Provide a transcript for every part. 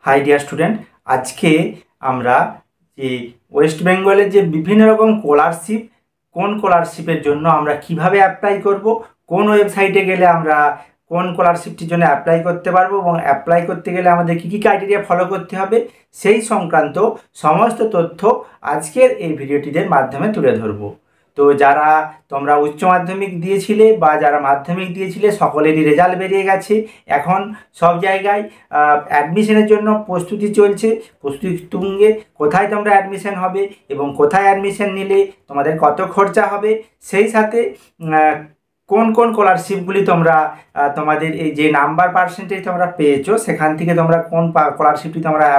High dear student, আজকে আমরা যে ওয়েস্ট বেঙ্গলের যে বিভিন্ন রকম স্কলারশিপ, কোন স্কলারশিপের জন্য আমরা কিভাবে অ্যাপ্লাই করব, কোন ওয়েবসাইটে গেলে আমরা কোন স্কলারশিপটির জন্য অ্যাপ্লাই করতে পারবো এবং অ্যাপ্লাই করতে গেলে আমাদের কী কী ক্রাইটেরিয়া ফলো করতে হবে, সেই সংক্রান্ত সমস্ত তথ্য আজকের এই ভিডিওটির মাধ্যমে তুলে ধরবো। তো যারা তোমরা উচ্চ মাধ্যমিক দিয়েছিলে বা যারা মাধ্যমিক দিয়েছিলে সকলেরই রেজাল্ট বেরিয়ে গেছে। এখন সব জায়গায় অ্যাডমিশনের জন্য প্রস্তুতি চলছে, প্রস্তুতি তুঙ্গে। কোথায় তোমরা অ্যাডমিশন হবে এবং কোথায় অ্যাডমিশন নিলে তোমাদের কত খরচা হবে, সেই সাথে কোন কোন স্কলারশিপগুলি তোমরা তোমাদের এই যে নাম্বার পার্সেন্টেজ তোমরা পেয়েছো সেখান থেকে তোমরা কোন স্কলারশিপটি তোমরা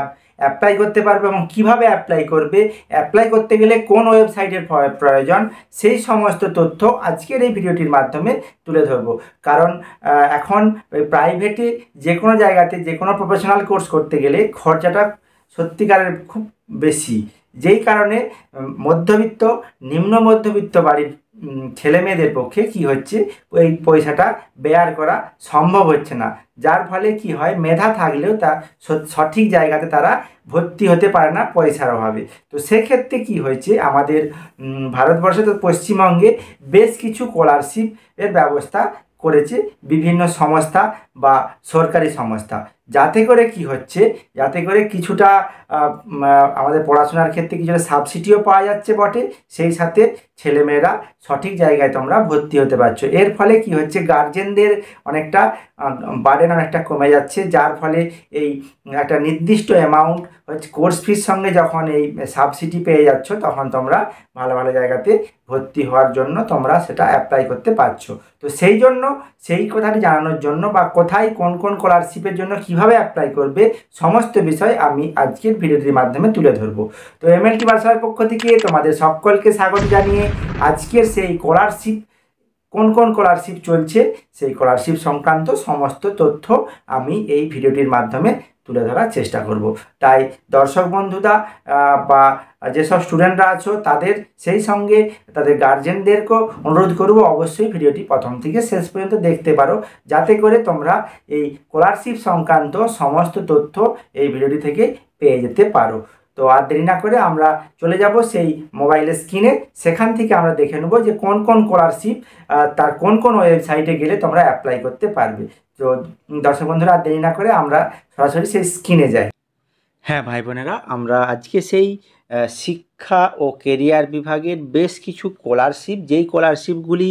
অ্যাপ্লাই করতে পারবে এবং কিভাবে অ্যাপ্লাই করবে, অ্যাপ্লাই করতে গেলে কোন ওয়েবসাইটের প্রয়োজন, সেই সমস্ত তথ্য আজকের এই ভিডিওটির মাধ্যমে তুলে ধরবো। কারণ এখন প্রাইভেটে যে কোনো জায়গাতে যে কোনো প্রফেশনাল কোর্স করতে গেলে খরচাটা সত্যিকারের খুব বেশি, যেই কারণে মধ্যবিত্ত নিম্ন মধ্যবিত্ত বাড়ির ছেলে মেয়েদের পক্ষে কি হচ্ছে, ওই পয়সাটা বেয়ার করা সম্ভব হচ্ছে না। যার ফলে কি হয়, মেধা থাকলেও তা সঠিক জায়গাতে তারা ভর্তি হতে পারে না পয়সার অভাবে। তো সেক্ষেত্রে কি হয়েছে, আমাদের ভারতবর্ষে তো পশ্চিমবঙ্গে বেশ কিছু স্কলারশিপের ব্যবস্থা করেছে বিভিন্ন সংস্থা বা সরকারি সংস্থা, যাতে করে কি হচ্ছে, যাতে করে কিছুটা আমাদের পড়াশোনার ক্ষেত্রে কিছুটা সাবসিডিও পাওয়া যাচ্ছে বটে, সেই সাথে ছেলেমেয়েরা সঠিক জায়গায় তোমরা ভর্তি হতে পারছো। এর ফলে কি হচ্ছে, গার্জেনদের অনেকটা বার্ডেন অনেকটা কমে যাচ্ছে, যার ফলে এই একটা নির্দিষ্ট অ্যামাউন্ট হচ্ছে কোর্স ফির সঙ্গে যখন এই সাবসিডি পেয়ে যাচ্ছ, তখন তোমরা ভালো ভালো জায়গাতে ভর্তি হওয়ার জন্য তোমরা সেটা অ্যাপ্লাই করতে পারছো। তো সেই জন্য সেই কথাটি জানানোর জন্য বা কোথায় কোন কোন স্কলারশিপের জন্য কিভাবে অ্যাপ্লাই করবে, সমস্ত বিষয় আমি আজকের ভিডিওটির মাধ্যমে তুলে ধরবো। তো এমএলটি বার্সার পক্ষ থেকে তোমাদের সকলকে স্বাগত জানিয়ে আজকের সেই স্কলারশিপ, কোন কোন স্কলারশিপ চলছে সেই স্কলারশিপ সংক্রান্ত সমস্ত তথ্য আমি এই ভিডিওটির মাধ্যমে তুলে ধরার চেষ্টা করব। তাই দর্শক বন্ধুরা বা যেসব স্টুডেন্টরা আছো তাদের সেই সঙ্গে তাদের গার্জেনদেরকেও অনুরোধ করব, অবশ্যই ভিডিওটি প্রথম থেকে শেষ পর্যন্ত দেখতে পারো, যাতে করে তোমরা এই স্কলারশিপ সংক্রান্ত সমস্ত তথ্য এই ভিডিওটি থেকে পেয়ে যেতে পারো। তো আর দেরি না করে আমরা চলে যাব সেই মোবাইলের স্ক্রিনে, সেখান থেকে আমরা দেখে নেব যে কোন কোন স্কলারশিপ তার কোন কোন ওয়েবসাইটে গেলে তোমরা অ্যাপ্লাই করতে পারবে। তো দর্শক বন্ধুরা, আর দেরি না করে আমরা সরাসরি সেই স্ক্রিনে যাই। হ্যাঁ ভাই বোনেরা, আমরা আজকে সেই শিক্ষা ও কেরিয়ার বিভাগের বেশ কিছু স্কলারশিপ, যেই স্কলারশিপগুলি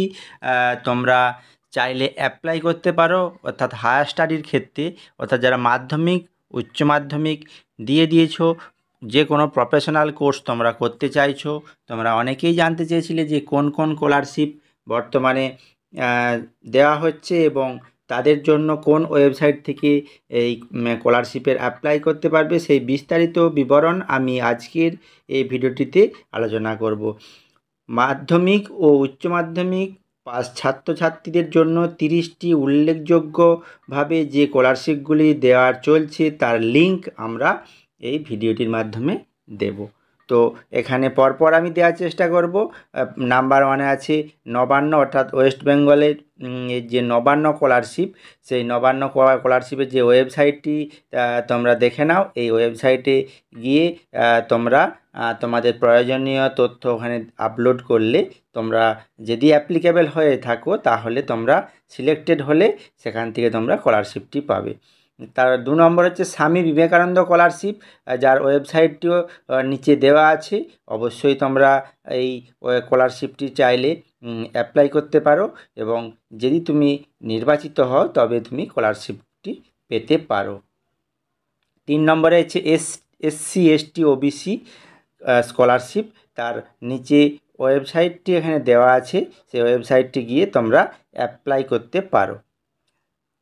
তোমরা চাইলে অ্যাপ্লাই করতে পারো, অর্থাৎ হায়ার স্টাডির ক্ষেত্রে, অর্থাৎ যারা মাধ্যমিক উচ্চ মাধ্যমিক দিয়েছো, যে কোনো প্রফেশনাল কোর্স তোমরা করতে চাইছো, তোমরা অনেকেই জানতে চেয়েছিলে যে কোন কোন স্কলারশিপ বর্তমানে দেওয়া হচ্ছে এবং তাদের জন্য কোন ওয়েবসাইট থেকে এই স্কলারশিপের অ্যাপ্লাই করতে পারবে, সেই বিস্তারিত বিবরণ আমি আজকের এই ভিডিওটিতে আলোচনা করব। মাধ্যমিক ও উচ্চ মাধ্যমিক পাস ছাত্রছাত্রীদের জন্য 30টি উল্লেখযোগ্যভাবে যে স্কলারশিপগুলি দেওয়ার চলছে তার লিঙ্ক আমরা এই ভিডিওটির মাধ্যমে দেব। তো এখানে পরপর আমি দেওয়ার চেষ্টা করব। নাম্বার 1-এ আছে নবান্ন, অর্থাৎ ওয়েস্ট বেঙ্গলের যে নবান্ন স্কলারশিপ, সেই নবান্ন স্কলারশিপের যে ওয়েবসাইটটি তোমরা দেখে নাও। এই ওয়েবসাইটে গিয়ে তোমরা তোমাদের প্রয়োজনীয় তথ্য ওখানে আপলোড করলে, তোমরা যদি অ্যাপ্লিকেবল হয়ে থাকো তাহলে তোমরা সিলেক্টেড হলে সেখান থেকে তোমরা স্কলারশিপটি পাবে। তার 2 নম্বর হচ্ছে স্বামী বিবেকানন্দ স্কলারশিপ, যার ওয়েবসাইটটিও নিচে দেওয়া আছে। অবশ্যই তোমরা এই স্কলারশিপটি চাইলে অ্যাপ্লাই করতে পারো এবং যদি তুমি নির্বাচিত হও তবে তুমি স্কলারশিপটি পেতে পারো। 3 নম্বরে হচ্ছে SC ST OBC স্কলারশিপ, তার নিচে ওয়েবসাইটটি এখানে দেওয়া আছে, সেই ওয়েবসাইটটি গিয়ে তোমরা অ্যাপ্লাই করতে পারো।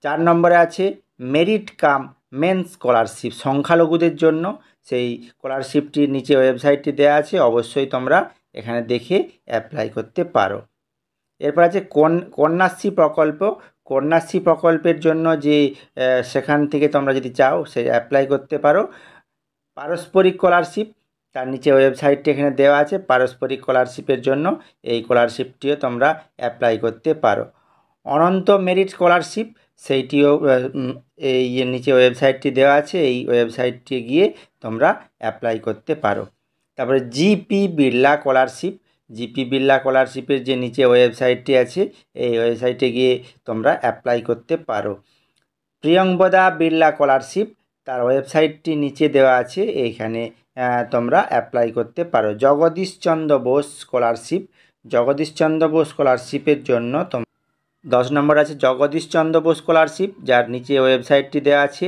4 নম্বরে আছে মেরিট কাম মেন স্কলারশিপ, সংখ্যালঘুদের জন্য, সেই স্কলারশিপটির নিচে ওয়েবসাইটটি দেওয়া আছে, অবশ্যই তোমরা এখানে দেখে অ্যাপ্লাই করতে পারো। এরপর আছে কন্যাশ্রী প্রকল্প, কন্যাশ্রী প্রকল্পের জন্য যে সেখান থেকে তোমরা যদি চাও সে অ্যাপ্লাই করতে পারো। পারস্পরিক স্কলারশিপ, তার নিচে ওয়েবসাইটটি এখানে দেওয়া আছে, পারস্পরিক স্কলারশিপের জন্য এই স্কলারশিপটিও তোমরা অ্যাপ্লাই করতে পারো। অনন্ত মেরিট স্কলারশিপ, সেইটিও এই নিচে ওয়েবসাইটটি দেওয়া আছে, এই ওয়েবসাইটটি গিয়ে তোমরা অ্যাপ্লাই করতে পারো। তারপরে GP Birla scholarship, GP Birla স্কলারশিপের যে নিচে ওয়েবসাইটটি আছে, এই ওয়েবসাইটে গিয়ে তোমরা অ্যাপ্লাই করতে পারো। প্রিয়ঙ্বদা বিড়লা স্কলারশিপ, তার ওয়েবসাইটটি নিচে দেওয়া আছে, এইখানে তোমরা অ্যাপ্লাই করতে পারো। জগদীশচন্দ্র বোস স্কলারশিপ, জগদীশচন্দ্র বোস স্কলারশিপের জন্য 10 নম্বর আছে জগদীশচন্দ্র বোস স্কলারশিপ, যার নিচে ওয়েবসাইটটি দেওয়া আছে।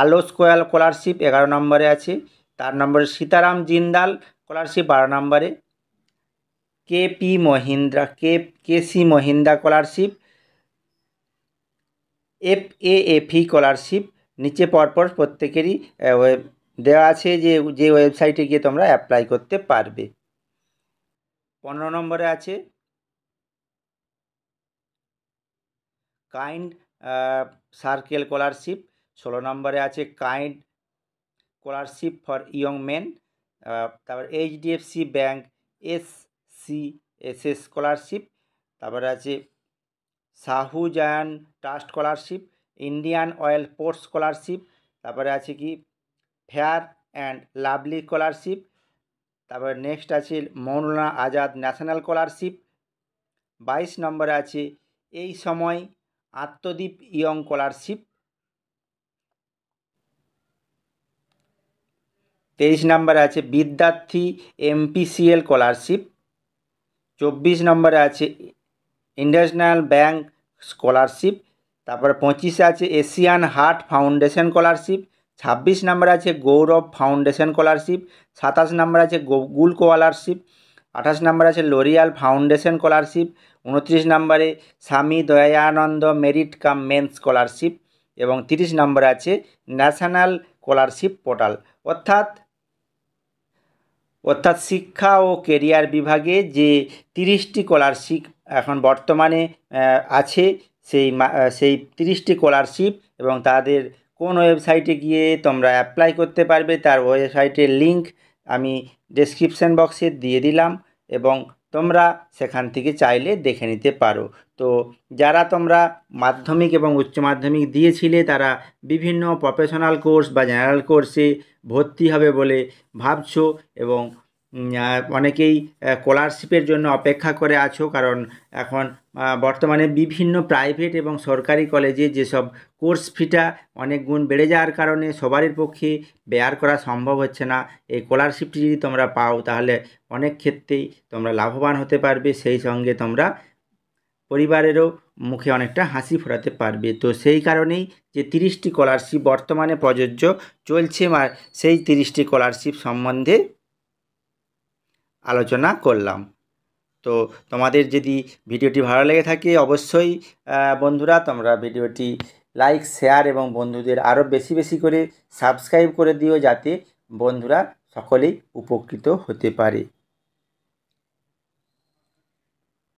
আলো স্কোয়াল স্কলারশিপ 11 নম্বরে আছে। তার নম্বরে সীতারাম জিন্দাল স্কলারশিপ 12 নম্বরে। কেসি মহিন্দ্রা স্কলারশিপ, FAFE স্কলারশিপ, নিচে পরপর প্রত্যেকেরই দেওয়া আছে যে ওয়েবসাইটে গিয়ে তোমরা অ্যাপ্লাই করতে পারবে। 15 নম্বরে আছে কাইন্ড সার্কেল স্কলারশিপ, 16 নম্বরে আছে kind scholarship for young men. তারপর HDFC ব্যাঙ্ক SCSS স্কলারশিপ, তারপরে আছে Shahjahan trust scholarship, Indian Oil ports scholarship, তারপরে আছে কি ফেয়ার অ্যান্ড লাভলি স্কলারশিপ, তারপরে নেক্সট আছে মৌলানা আজাদ ন্যাশনাল স্কলারশিপ। 22 নম্বরে আছে এই সময় আত্মদ্বীপ ইয়ং স্কলারশিপ। 23 নম্বরে আছে বিদ্যার্থী MPCL স্কলারশিপ। 24 নম্বরে আছে ইন্টারন্যাশনাল ব্যাংক স্কলারশিপ। তারপরে 25 আছে এশিয়ান হার্ট ফাউন্ডেশন স্কলারশিপ। 26 নম্বরে আছে গৌরব ফাউন্ডেশন স্কলারশিপ। 27 নম্বর আছে গুগল স্কলারশিপ। 28 নম্বরে আছে লরিয়াল ফাউন্ডেশন স্কলারশিপ। 29 নম্বরে Swami Dayanand merit cum means scholarship. এবং 30 নম্বরে আছে ন্যাশনাল স্কলারশিপ পোর্টাল। অর্থাৎ শিক্ষা ও কেরিয়ার বিভাগে যে 30টি স্কলারশিপ এখন বর্তমানে আছে, সেই 30টি স্কলারশিপ এবং তাদের কোন ওয়েবসাইটে গিয়ে তোমরা অ্যাপ্লাই করতে পারবে তার ওয়েবসাইটের লিঙ্ক আমি ডেসক্রিপশান বক্সে দিয়ে দিলাম, এবং তোমরা সেখান থেকে চাইলে দেখে নিতে পারো। তো যারা তোমরা মাধ্যমিক এবং উচ্চ মাধ্যমিক দিয়েছিলে তারা বিভিন্ন প্রফেশনাল কোর্স বা জেনারেল কোর্সে ভর্তি হবে বলে ভাবছো এবং অনেকেই স্কলারশিপের জন্য অপেক্ষা করে আছো, কারণ এখন বর্তমানে বিভিন্ন প্রাইভেট এবং সরকারি কলেজে যেসব কোর্স ফিটা অনেক গুণ বেড়ে যাওয়ার কারণে সবারই পক্ষে বেয়ার করা সম্ভব হচ্ছে না। এই স্কলারশিপটি যদি তোমরা পাও তাহলে অনেক ক্ষেত্রেই তোমরা লাভবান হতে পারবে, সেই সঙ্গে তোমরা পরিবারেরও মুখে অনেকটা হাসি ফোটাতে পারবে। তো সেই কারণেই যে 30টি স্কলারশিপ বর্তমানে প্রযোজ্য চলছে, সেই 30টি স্কলারশিপ সম্বন্ধে আলোচনা করলাম। তো তোমাদের যদি ভিডিওটি ভালো লেগে থাকে অবশ্যই বন্ধুরা তোমরা ভিডিওটি লাইক, শেয়ার এবং বন্ধুদের আরও বেশি বেশি করে সাবস্ক্রাইব করে দিও, যাতে বন্ধুরা সকলেই উপকৃত হতে পারে।